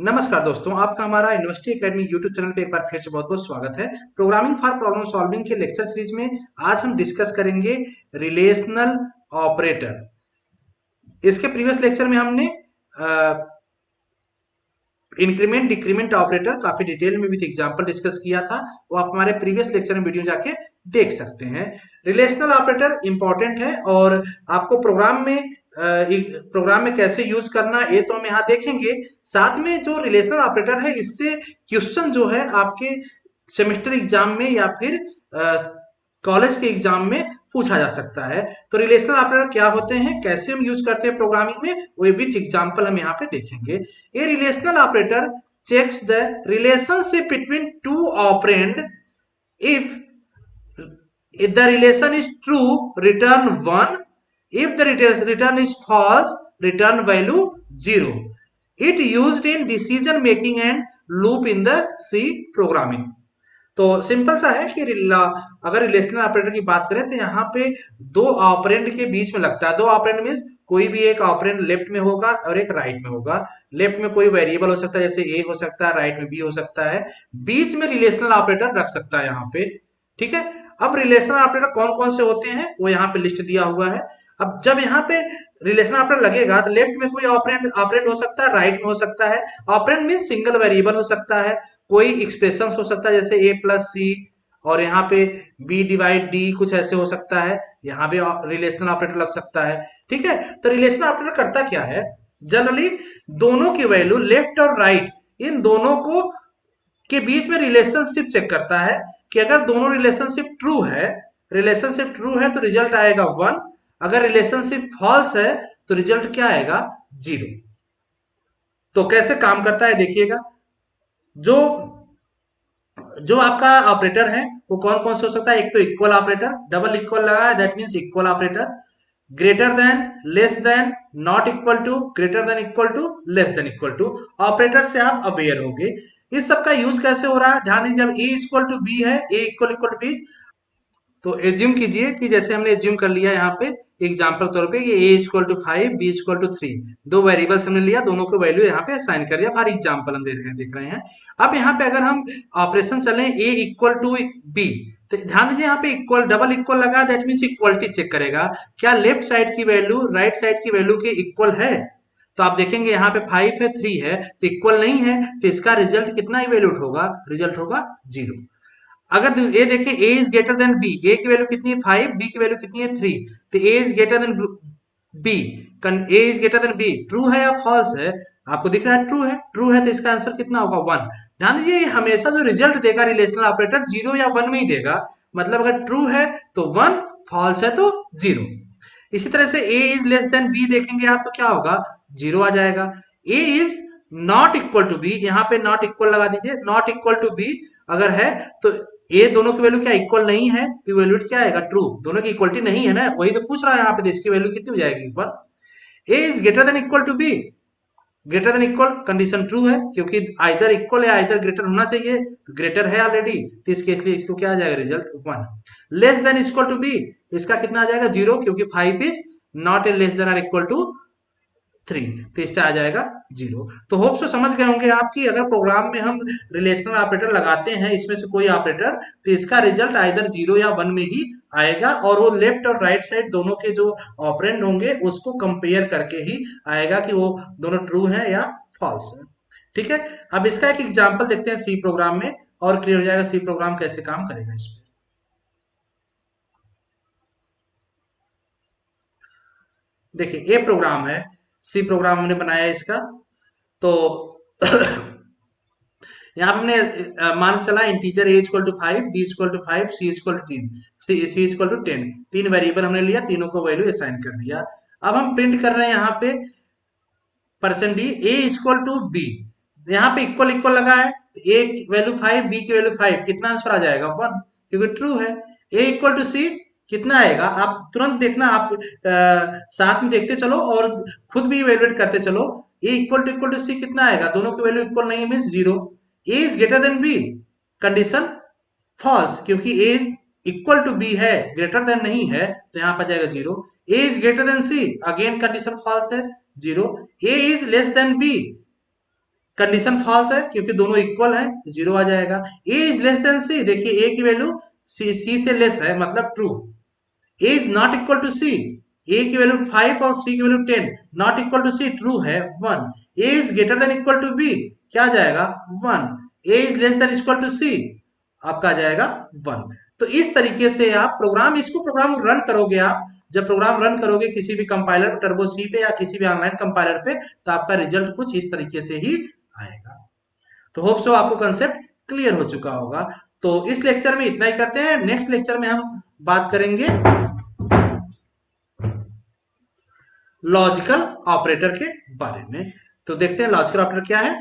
नमस्कार दोस्तों, आपका हमारा यूनिवर्सिटी एकेडमी यूट्यूब चैनल पे एक बार फिर से बहुत बहुत स्वागत है। प्रोग्रामिंग फॉर प्रॉब्लम सॉल्विंग के लेक्चर सीरीज में आज हम डिस्कस करेंगे रिलेशनल ऑपरेटर। इसके प्रीवियस लेक्चर में हमने इंक्रीमेंट डिक्रीमेंट ऑपरेटर काफी डिटेल में विद एग्जांपल डिस्कस किया था। वो आप हमारे प्रीवियस लेक्चर में वीडियो जाके देख सकते हैं। रिलेशनल ऑपरेटर इंपॉर्टेंट है और आपको प्रोग्राम में कैसे यूज करना ये तो हम यहाँ देखेंगे। साथ में जो रिलेशनल ऑपरेटर है इससे क्वेश्चन जो है आपके सेमेस्टर एग्जाम में या फिर कॉलेज के एग्जाम में पूछा जा सकता है। तो रिलेशनल ऑपरेटर क्या होते हैं, कैसे हम यूज करते हैं प्रोग्रामिंग में, वो विथ एग्जांपल हम यहाँ पे देखेंगे। ये relational operator checks the relationship between two operand. If the relation is true, return 1. If the return is false, return value 0. It used in decision making and loop in the C programming. तो simple सा है कि अगर relational operator की बात करें तो यहाँ पे दो ऑपरेंड के बीच में लगता है। दो ऑपरेंड मींस कोई भी एक ऑपरेंड लेफ्ट में होगा और एक राइट में होगा। लेफ्ट में कोई वेरिएबल हो सकता है, जैसे ए हो सकता है, राइट में बी हो सकता है। बीच में रिलेशनल ऑपरेटर रख सकता है यहाँ पे। ठीक है, अब रिलेशनल ऑपरेटर कौन कौन से होते हैं वो यहाँ पे लिस्ट दिया हुआ है। अब जब यहाँ पे रिलेशनल ऑपरेटर लगेगा तो लेफ्ट में कोई ऑपरेंड हो सकता है, राइट में हो सकता है। ऑपरेंड मींस सिंगल वेरिएबल हो सकता है, कोई एक्सप्रेशन हो सकता है जैसे a प्लस सी, और यहाँ पे b डिवाइड डी कुछ ऐसे हो सकता है। यहाँ पे रिलेशनल ऑपरेटर लग सकता है। ठीक है, तो रिलेशनल ऑपरेटर करता क्या है, जनरली दोनों की वैल्यू लेफ्ट और राइट इन दोनों को के बीच में रिलेशनशिप चेक करता है कि अगर दोनों रिलेशनशिप ट्रू है तो रिजल्ट आएगा 1। अगर रिलेशनशिप फॉल्स है तो रिजल्ट क्या आएगा, 0। तो कैसे काम करता है देखिएगा। जो जो आपका ऑपरेटर है वो कौन कौन से हो सकता है, एक तो इक्वल ऑपरेटर, डबल इक्वल लगा है that means equal operator, greater than, less than, not equal to, greater than equal to, less than equal to. Operator से आप अवेयर होंगे। इस सब का यूज कैसे हो रहा है, ध्यान दीजिए। जब a इक्वल टू बी है, a इक्वल टू बी, तो एज्यूम कीजिए कि जैसे हमने एज्यूम कर लिया यहाँ पे एग्जांपल तौर पे कि a equal to 5, b equal to 3, दो वेरिएबल्स हमने लिया, दोनों को वैल्यू यहाँ पे असाइन कर दिया। फॉर एग्जांपल हम देख रहे हैं। अब यहाँ पे अगर हम ऑपरेशन चलें a इक्वल टू b, तो ध्यान दीजिए यहाँ पे इक्वल डबल इक्वल लगा, दैट मींस इक्वलिटी चेक करेगा क्या लेफ्ट साइड की वैल्यू राइट साइड की वैल्यू के इक्वल है। तो आप देखेंगे यहाँ पे 5 है 3 है तो इक्वल नहीं है, तो इसका रिजल्ट कितना इवेल्यूट होगा, रिजल्ट होगा 0। अगर ये देखें a is greater than b, a की वैल्यू कितनी है 5, b की वैल्यू कितनी है 3, तो a is greater than b, a is greater than b true है या फॉल्स है, आपको दिख रहा है ट्रू है तो इसका आंसर कितना होगा 1। ध्यान दीजिए ये हमेशा जो रिजल्ट देगा रिलेशनल ऑपरेटर 0 या 1 में ही देगा। मतलब अगर ट्रू है तो 1, फॉल्स है तो 0। इसी तरह से a is less than b देखेंगे आप तो क्या होगा, 0 आ जाएगा। a is not equal to b, यहाँ पे नॉट इक्वल लगा दीजिए, नॉट इक्वल टू b अगर है तो ये दोनों की वैल्यू क्या इक्वल नहीं है, तो वैल्यू क्या आएगा ट्रू। दोनों की इक्वलिटी नहीं है ना, वही तो पूछ रहा है यहाँ पे, इसकी वैल्यू कितनी हो जाएगी equal. A is greater than equal to B, greater than equal condition true है क्योंकि आइदर इक्वल या आइदर ग्रेटर होना चाहिए, तो ग्रेटर है ऑलरेडी, तो इसके इसलिए इसको क्या आ जाएगा result 1। Less than equal to B, इसका कितना आ जाएगा 0 क्योंकि 5 is not a less than or equal to 3, तो इससे आ जाएगा 0। तो होप सो समझ गए होंगे आप कि अगर प्रोग्राम में हम रिलेशनल ऑपरेटर लगाते हैं इसमें से कोई ऑपरेटर, तो इसका रिजल्ट आइदर 0 या 1 में ही आएगा, और वो लेफ्ट और राइट साइड दोनों के जो ऑपरेंड होंगे उसको कंपेयर करके ही आएगा कि वो दोनों ट्रू है या फॉल्स है। ठीक है, अब इसका एक एग्जाम्पल देखते हैं सी प्रोग्राम में और क्लियर हो जाएगा सी प्रोग्राम कैसे काम करेगा इसमें। देखिए ये प्रोग्राम है, सी प्रोग्राम हमने बनाया है इसका। तो यहाँ पे हमने मान चला integer a equal to 5, b equal to 5, c equal to 3, c equal to 10, तीन वेरिएबल हमने लिया, तीनों को वैल्यू असाइन कर दिया। अब हम प्रिंट कर रहे हैं यहाँ पे percent D a equal to b, यहाँ पे इक्वल इक्वल लगा है, a की वैल्यू 5, b की वैल्यू 5, कितना आंसर आ जाएगा 1 क्योंकि ट्रू है। a इक्वल टू c कितना आएगा, आप तुरंत देखना, आप साथ में देखते चलो और खुद भी इवेलुएट करते चलो। a इक्वल टू c कितना आएगा, दोनों की वैल्यू इक्वल नहीं means 0। a is greater than b, condition false क्योंकि a is equal to b है, ग्रेटर देन नहीं है, तो यहाँ पर जाएगा 0। a is greater than c, again condition false है 0। a is less than b, condition false है क्योंकि दोनों इक्वल है, तो 0 आ जाएगा। A is less than C, देखिए ए की वैल्यू सी से लेस है, मतलब true. A is not equal to C, A की वैल्यू 5 और सी की value 10, not equal to C, true है 1। A is greater than equal to B, क्या आ जाएगा 1। A is less than equal to C, आपका आ जाएगा 1। तो इस तरीके से आप प्रोग्राम रन करोगे। आप जब प्रोग्राम रन करोगे किसी भी कंपाइलर टर्बो सी पे या किसी भी ऑनलाइन कंपाइलर पे, तो आपका रिजल्ट कुछ इस तरीके से ही आएगा। तो होप सो आपको कंसेप्ट क्लियर हो चुका होगा। तो इस लेक्चर में इतना ही करते हैं। नेक्स्ट लेक्चर में हम बात करेंगे लॉजिकल ऑपरेटर के बारे में। तो देखते हैं लॉजिकल ऑपरेटर क्या है।